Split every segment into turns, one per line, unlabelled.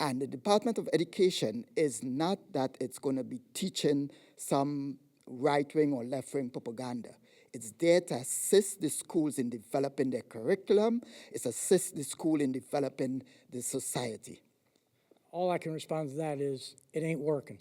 And the Department of Education is not that it's going to be teaching some right-wing or left-wing propaganda. It's there to assist the schools in developing their curriculum. It's assist the school in developing the society.
All I can respond to that is it ain't working.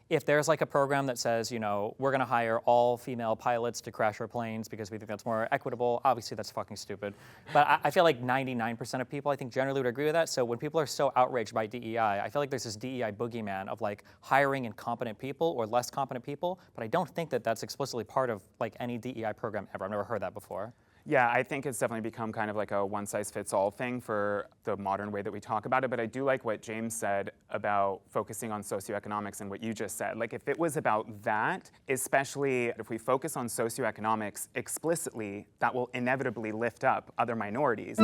If there's like a program that says, you know, we're going to hire all female pilots to crash our planes because we think that's more equitable, obviously that's fucking stupid. But I feel like 99% of people, I think, generally would agree with that. So when people are so outraged by DEI, I feel like there's this DEI boogeyman of like hiring incompetent people or less competent people. But I don't think that that's explicitly part of like any DEI program ever. I've never heard that before.
Yeah, I think it's definitely become kind of like a one-size-fits-all thing for the modern way that we talk about it, but I do like what James said about focusing on socioeconomics and what you just said. Like, if it was about that, especially if we focus on socioeconomics explicitly, that will inevitably lift up other minorities.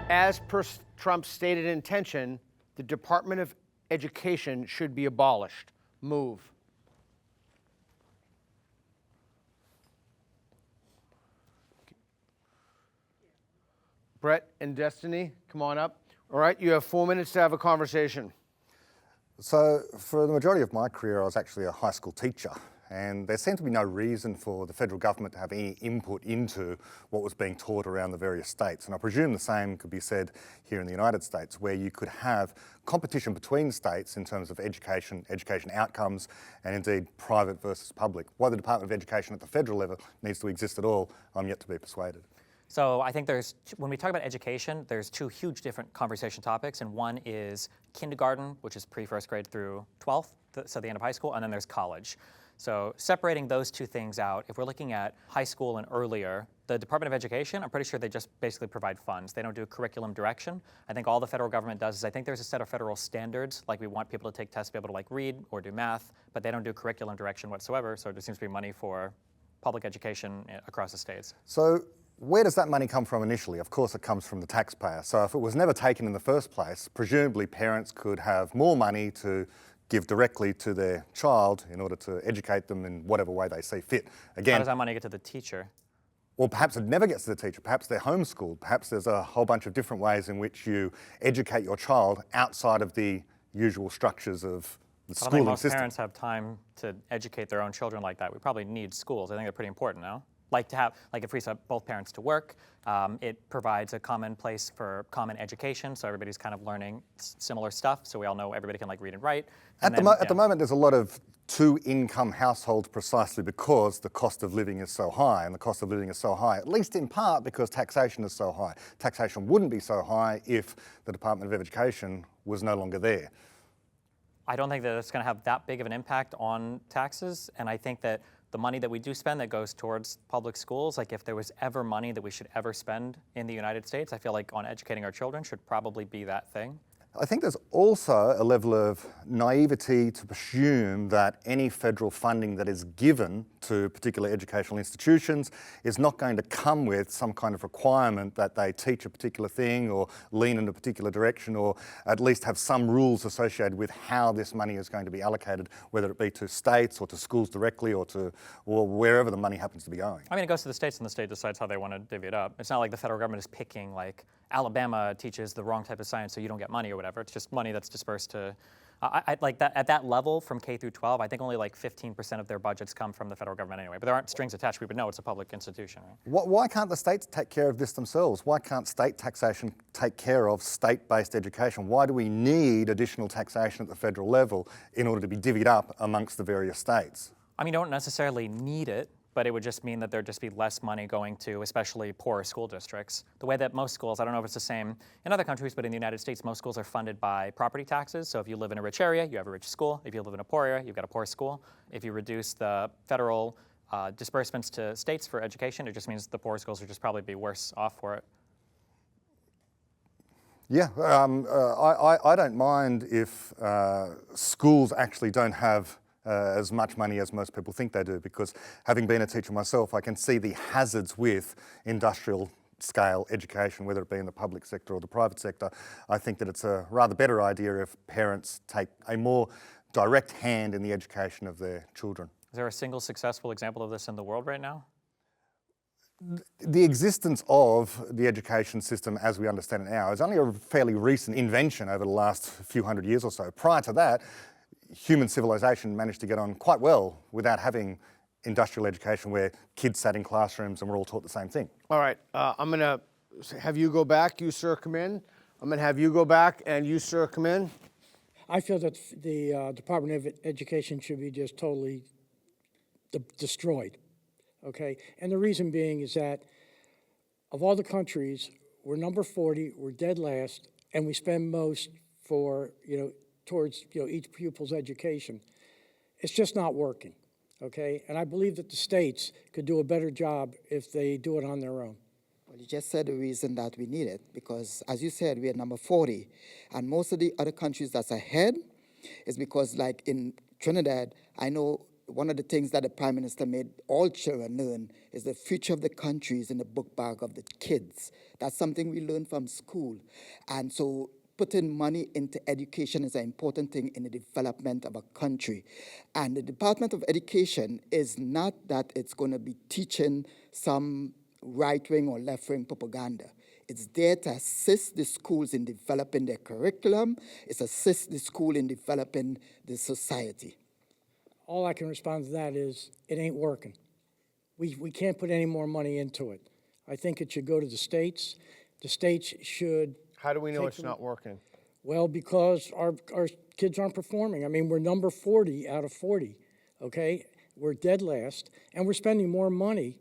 As per Trump's stated intention, the Department of Education should be abolished. Move. Brett and Destiny, come on up. All right, you have 4 minutes to have a conversation.
So for the majority of my career, I was actually a high school teacher, and there seemed to be no reason for the federal government to have any input into what was being taught around the various states. And I presume the same could be said here in the United States, where you could have competition between states in terms of education outcomes, and indeed private versus public. Why the Department of Education at the federal level needs to exist at all, I'm yet to be persuaded.
So I think when we talk about education, there's two huge different conversation topics, and one is kindergarten, which is pre-first grade through 12th, so the end of high school, and then there's college. So separating those two things out, if we're looking at high school and earlier, the Department of Education, I'm pretty sure they just basically provide funds. They don't do curriculum direction. I think all the federal government does is I think there's a set of federal standards, like we want people to take tests to be able to like read or do math, but they don't do curriculum direction whatsoever, so there seems to be money for public education across the states.
So where does that money come from initially? Of course it comes from the taxpayer. So if it was never taken in the first place, presumably parents could have more money to give directly to their child in order to educate them in whatever way they see fit. Again,
how does that money get to the teacher?
Well, perhaps it never gets to the teacher. Perhaps they're homeschooled. Perhaps there's a whole bunch of different ways in which you educate your child outside of the usual structures of the schooling system.
I don't think most parents have time to educate their own children like that. We probably need schools. I think they're pretty important, no? Like to have, like it frees up both parents to work. It provides a common place for common education, so everybody's kind of learning similar stuff, so we all know everybody can like read and write.
At the moment, there's a lot of two-income households precisely because the cost of living is so high, and the cost of living is so high, at least in part because taxation is so high. Taxation wouldn't be so high if the Department of Education was no longer there.
I don't think that it's going to have that big of an impact on taxes, and I think that the money that we do spend that goes towards public schools, like if there was ever money that we should ever spend in the United States, I feel like on educating our children should probably be that thing.
I think there's also a level of naivety to presume that any federal funding that is given to particular educational institutions is not going to come with some kind of requirement that they teach a particular thing or lean in a particular direction, or at least have some rules associated with how this money is going to be allocated, whether it be to states or to schools directly or wherever the money happens to be going.
I mean, it goes to the states and the state decides how they want to divvy it up. It's not like the federal government is picking like Alabama teaches the wrong type of science so you don't get money or whatever. It's just money that's dispersed to, like that at that level from K through 12, I think only like 15% of their budgets come from the federal government anyway. But there aren't strings attached. We would know it's a public institution, right?
Why can't the states take care of this themselves? Why can't state taxation take care of state-based education? Why do we need additional taxation at the federal level in order to be divvied up amongst the various states?
I mean, you don't necessarily need it, but it would just mean that there'd just be less money going to especially poorer school districts. The way that most schools, I don't know if it's the same in other countries, but in the United States, most schools are funded by property taxes. So if you live in a rich area, you have a rich school. If you live in a poor area, you've got a poor school. If you reduce the federal disbursements to states for education, it just means the poor schools would just probably be worse off for it.
Yeah, I don't mind if schools actually don't have as much money as most people think they do, because having been a teacher myself, I can see the hazards with industrial scale education, whether it be in the public sector or the private sector. I think that it's a rather better idea if parents take a more direct hand in the education of their children.
Is there a single successful example of this in the world right now?
The existence of the education system as we understand it now is only a fairly recent invention over the last few hundred years or so. Prior to that, human civilization managed to get on quite well without having industrial education where kids sat in classrooms and were all taught the same thing.
All right, I'm going to have you go back. You, sir, come in. I'm going to have you go back, and you, sir, come in.
I feel that the Department of Education should be just totally destroyed, okay? And the reason being is that of all the countries, we're number 40, we're dead last, and we spend most for, towards, each pupil's education. It's just not working, okay? And I believe that the states could do a better job if they do it on their own.
Well, you just said the reason that we need it, because as you said, we are number 40, and most of the other countries that's ahead is because, like in Trinidad, I know one of the things that the Prime Minister made all children learn is the future of the country is in the book bag of the kids. That's something we learn from school. And so putting money into education is an important thing in the development of a country. And the Department of Education is not that it's going to be teaching some right-wing or left-wing propaganda. It's there to assist the schools in developing their curriculum. It's assist the school in developing the society.
All I can respond to that is it ain't working. We can't put any more money into it. I think it should go to the states. The states should.
How do we know it's not working?
Well, because our kids aren't performing. I mean, we're number 40 out of 40, okay? We're dead last, and we're spending more money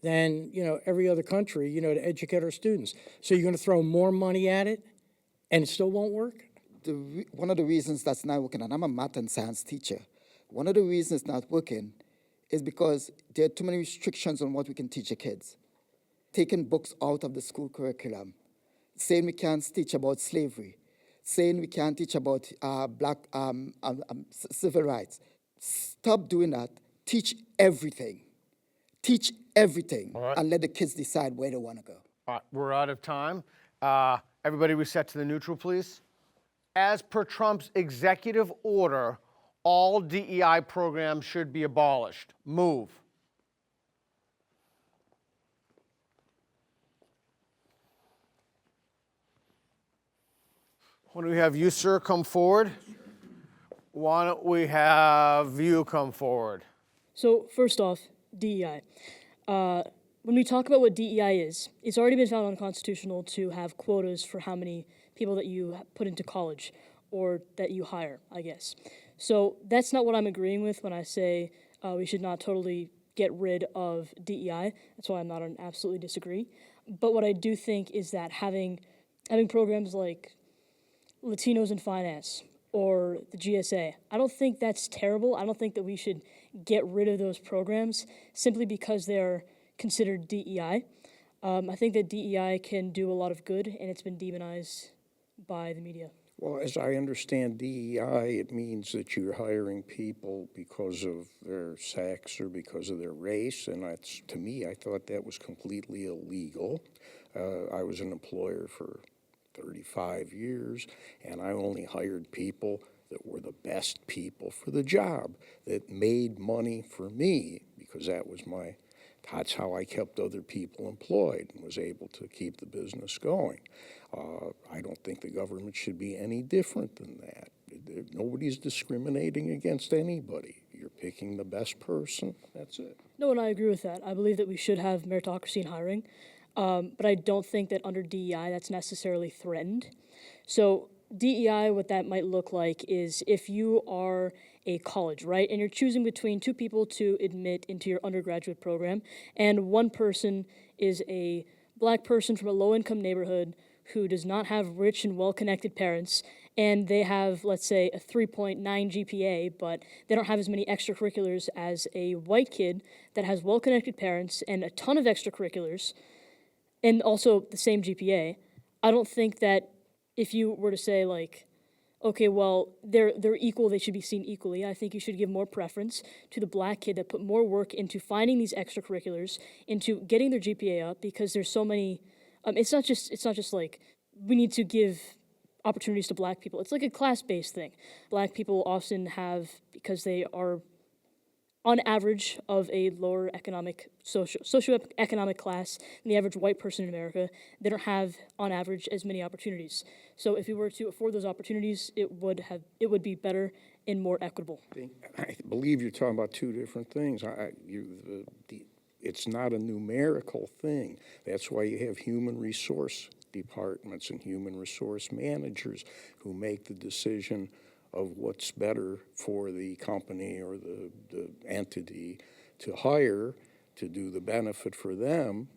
than, every other country, to educate our students. So you're going to throw more money at it, and it still won't work?
One of the reasons that's not working, and I'm a math and science teacher, one of the reasons it's not working is because there are too many restrictions on what we can teach the kids. Taking books out of the school curriculum, saying we can't teach about slavery, saying we can't teach about black civil rights. Stop doing that. Teach everything. Teach everything,
right,
and let the kids decide where they want to go.
All right, we're out of time. Everybody reset to the neutral, please. As per Trump's executive order, all DEI programs should be abolished. Move. Why don't we have you, sir, come forward? Why don't we have you come forward?
So first off, DEI. When we talk about what DEI is, it's already been found unconstitutional to have quotas for how many people that you put into college or that you hire, I guess. So that's not what I'm agreeing with when I say we should not totally get rid of DEI. That's why I'm not an absolutely disagree. But what I do think is that having programs like Latinos in finance or the GSA, I don't think that's terrible. I don't think that we should get rid of those programs simply because they're considered DEI. I think that DEI can do a lot of good, and it's been demonized by the media.
Well, as I understand DEI, it means that you're hiring people because of their sex or because of their race, and that's, to me, I thought that was completely illegal. I was an employer for 35 years, and I only hired people that were the best people for the job, that made money for me, because that's how I kept other people employed and was able to keep the business going. I don't think the government should be any different than that. Nobody's discriminating against anybody. You're picking the best person, that's it.
No, and I agree with that. I believe that we should have meritocracy in hiring, but I don't think that under DEI that's necessarily threatened. So DEI, what that might look like is if you are a college, right, and you're choosing between two people to admit into your undergraduate program, and one person is a black person from a low-income neighborhood who does not have rich and well-connected parents, and they have, let's say, a 3.9 GPA, but they don't have as many extracurriculars as a white kid that has well-connected parents and a ton of extracurriculars, and also the same GPA. I don't think that if you were to say, like, okay, well, they're equal, they should be seen equally. I think you should give more preference to the black kid that put more work into finding these extracurriculars, into getting their GPA up, because there's so many. It's not just like we need to give opportunities to black people. It's like a class-based thing. Black people often have, because they are on average of a lower socioeconomic class than the average white person in America, they don't have, on average, as many opportunities. So if we were to afford those opportunities, it would be better and more equitable.
I believe you're talking about two different things. It's not a numerical thing. That's why you have human resource departments and human resource managers who make the decision of what's better for the company or the entity to hire to do the benefit for them,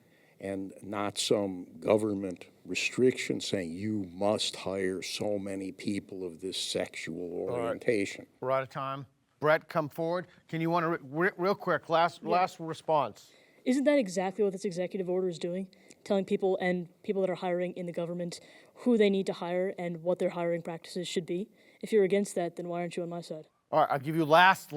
and not some government restriction saying you must hire so many people of this sexual orientation.
We're out of time. Brett, come forward. Can you want to, real quick, last response.
Isn't that exactly what this executive order is doing? Telling people and people that are hiring in the government who they need to hire and what their hiring practices should be? If you're against that, then why aren't you on my side?
All right, I'll give you last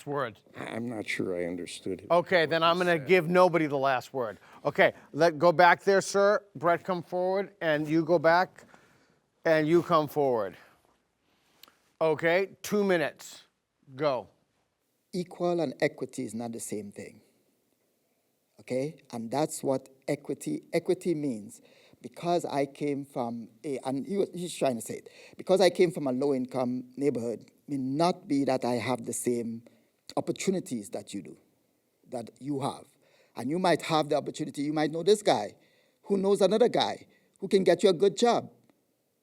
word.
I'm not sure I understood it.
Okay, then I'm going to give nobody the last word. Okay, go back there, sir. Brett, come forward, and you go back, and you come forward. Okay, 2 minutes. Go.
Equal and equity is not the same thing. Okay? And that's what equity means. Because I came from and he's trying to say it, because I came from a low-income neighborhood, may not be that I have the same opportunities that you do, that you have. And you might have the opportunity, you might know this guy, who knows another guy, who can get you a good job.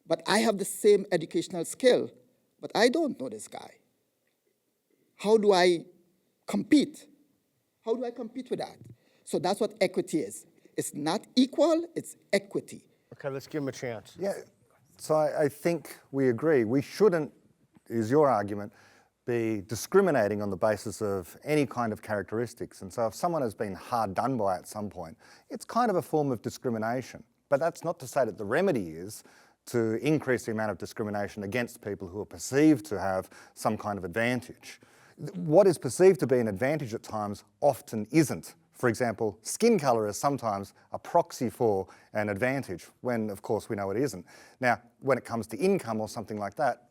But I have the same educational skill, but I don't know this guy. How do I compete? How do I compete with that? So that's what equity is. It's not equal, it's equity.
Okay, let's give him a chance.
Yeah, so I think we agree. We shouldn't, is your argument, be discriminating on the basis of any kind of characteristics. And so if someone has been hard done by at some point, it's kind of a form of discrimination. But that's not to say that the remedy is to increase the amount of discrimination against people who are perceived to have some kind of advantage. What is perceived to be an advantage at times often isn't. For example, skin colour is sometimes a proxy for an advantage, when of course we know it isn't. Now, when it comes to income or something like that,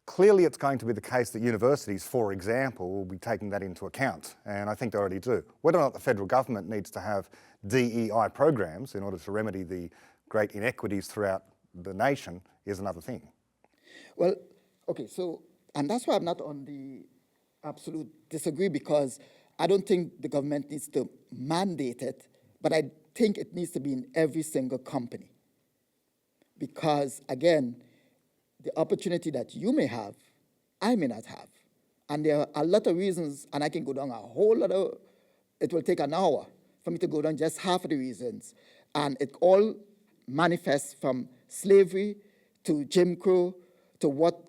clearly it's going to be the case that universities, for example, will be taking that into account, and I think they already do. Whether or not the federal government needs to have DEI programs in order to remedy the great inequities throughout the nation is another thing.
Well, okay, so, and that's why I'm not on the absolute disagree, because I don't think the government needs to mandate it, but I think it needs to be in every single company. Because, again, the opportunity that you may have, I may not have. And there are a lot of reasons, and I can go down a whole lot of, it will take an hour for me to go down just half of the reasons. And it all manifests from slavery to Jim Crow to what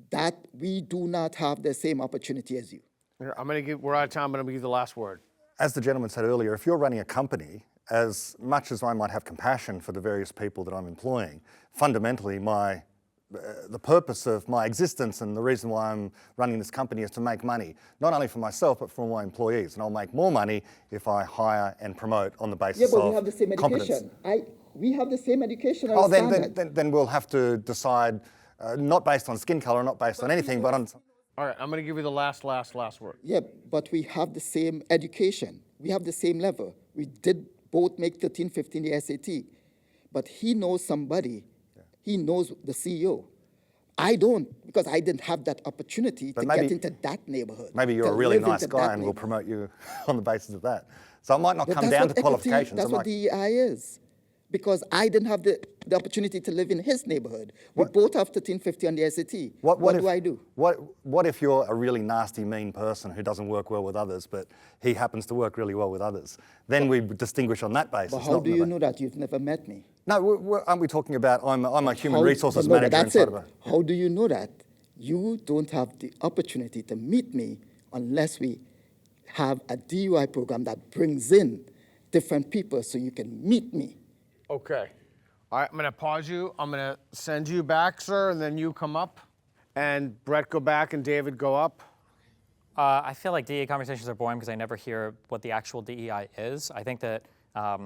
that we do not have the same opportunity as you.
We're out of time, but I'm going to give you the last word.
As the gentleman said earlier, if you're running a company, as much as I might have compassion for the various people that I'm employing, fundamentally the purpose of my existence and the reason why I'm running this company is to make money, not only for myself, but for my employees. And I'll make more money if I hire and promote on the basis of
we have the same
competence.
education. We have the same education.
Oh, then we'll have to decide, not based on skin color, not based on anything, but on...
All right, I'm going to give you the last word.
Yeah, but we have the same education. We have the same level. We did both make 13, 15 the SAT. But he knows somebody. Yeah. He knows the CEO. I don't, because I didn't have that opportunity to get into that neighborhood.
Maybe you're a really nice guy and we'll promote you on the basis of that. So it might not come down to qualifications.
That's what DEI is. Because I didn't have the opportunity to live in his neighborhood. We both have 1350 on the SAT. What do I do?
What if you're a really nasty, mean person who doesn't work well with others, but he happens to work really well with others? Then we distinguish on that basis.
But how do you know that? You've never met me.
No, aren't we talking about I'm a human resources manager inside of a...
How do you know that? You don't have the opportunity to meet me unless we have a DUI program that brings in different people so you can meet me.
Okay. All right, I'm going to pause you. I'm going to send you back, sir, and then you come up. And Brett, go back, and David, go up.
I feel like DEI conversations are boring because I never hear what the actual DEI is. I think that I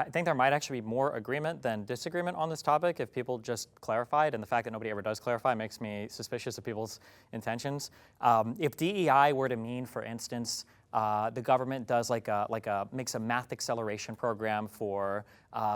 I think there might actually be more agreement than disagreement on this topic if people just clarified, and the fact that nobody ever does clarify makes me suspicious of people's intentions. If DEI were to mean, for instance, the government does makes a math acceleration program for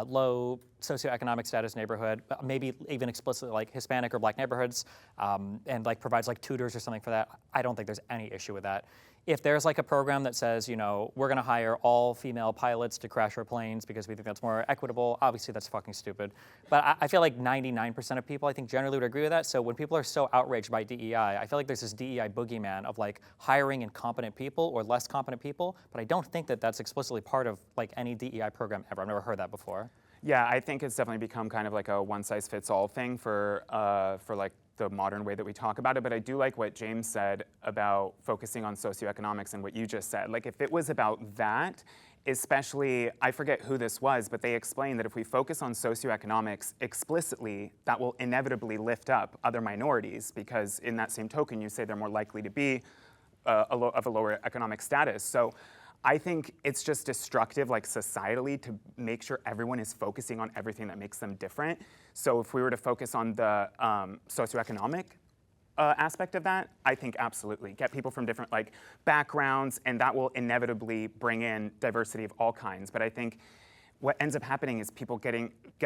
low socioeconomic status neighborhood, maybe even explicitly like Hispanic or Black neighborhoods, and like provides like tutors or something for that, I don't think there's any issue with that. If there's like a program that says, you know, we're going to hire all female pilots to crash our planes because we think that's more equitable, obviously that's fucking stupid. But I feel like 99% of people, I think, generally would agree with that. So when people are so outraged by DEI, I feel like there's this DEI boogeyman of like hiring incompetent people or less competent people. But I don't think that that's explicitly part of like any DEI program ever. I've never heard that before.
Yeah, I think it's definitely become kind of like a one-size-fits-all thing for like the modern way that we talk about it. But I do like what James said about focusing on socioeconomics and what you just said. Like if it was about that, especially, I forget who this was, but they explained that if we focus on socioeconomics explicitly, that will inevitably lift up other minorities, because in that same token, you say they're more likely to be of a lower economic status. So I think it's just destructive, like societally, to make sure everyone is focusing on everything that makes them different. So if we were to focus on the socioeconomic aspect of that, I think absolutely. Get people from different like backgrounds, and that will inevitably bring in diversity of all kinds. But I think what ends up happening is people get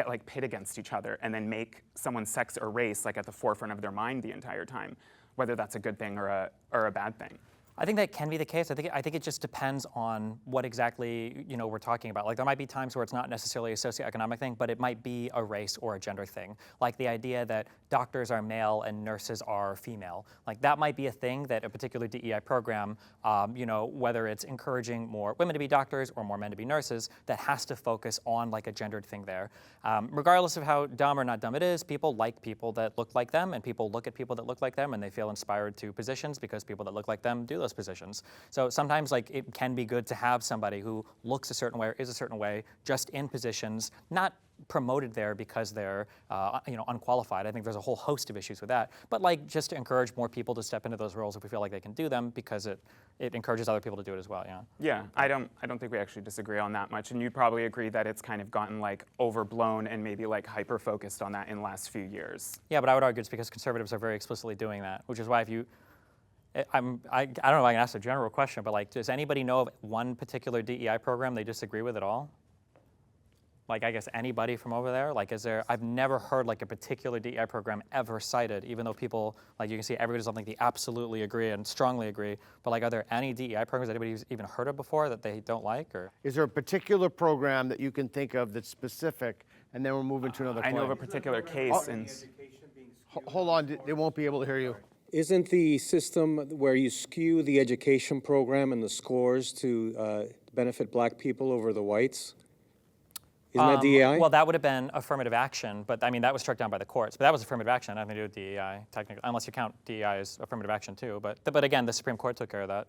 like pit against each other and then make someone's sex or race like at the forefront of their mind the entire time, whether that's a good thing or a bad thing.
I think that can be the case. I think it just depends on what exactly we're talking about. Like there might be times where it's not necessarily a socioeconomic thing, but it might be a race or a gender thing. Like the idea that doctors are male and nurses are female. Like that might be a thing that a particular DEI program, whether it's encouraging more women to be doctors or more men to be nurses, that has to focus on like a gendered thing there. Regardless of how dumb or not dumb it is, people like people that look like them, and people look at people that look like them, and they feel inspired to positions because people that look like them do those positions. So sometimes like it can be good to have somebody who looks a certain way or is a certain way just in positions, not promoted there because they're unqualified. I think there's a whole host of issues with that, but like just to encourage more people to step into those roles if we feel like they can do them, because it encourages other people to do it as well.
Yeah, I don't think we actually disagree on that much, and you'd probably agree that it's kind of gotten like overblown and maybe like hyper focused on that in the last few years.
Yeah, but I would argue it's because conservatives are very explicitly doing that, which is why if you I don't know if I can ask a general question, but like, does anybody know of one particular DEI program they disagree with at all? Like, I guess anybody from over there? Like, I've never heard like a particular DEI program ever cited, even though people, like you can see everybody does something they absolutely agree and strongly agree, but like, are there any DEI programs that anybody's even heard of before that they don't like, or?
Is there a particular program that you can think of that's specific, and then we're moving to another
I know of a
point?
particular case.
Hold on, they won't be able to hear you.
Isn't the system where you skew the education program and the scores to benefit black people over the whites? Isn't that DEI?
Well, that would have been affirmative action, but I mean, that was struck down by the courts. But that was affirmative action, nothing to do with DEI, technically, unless you count DEI as affirmative action too. But again, the Supreme Court took care of that.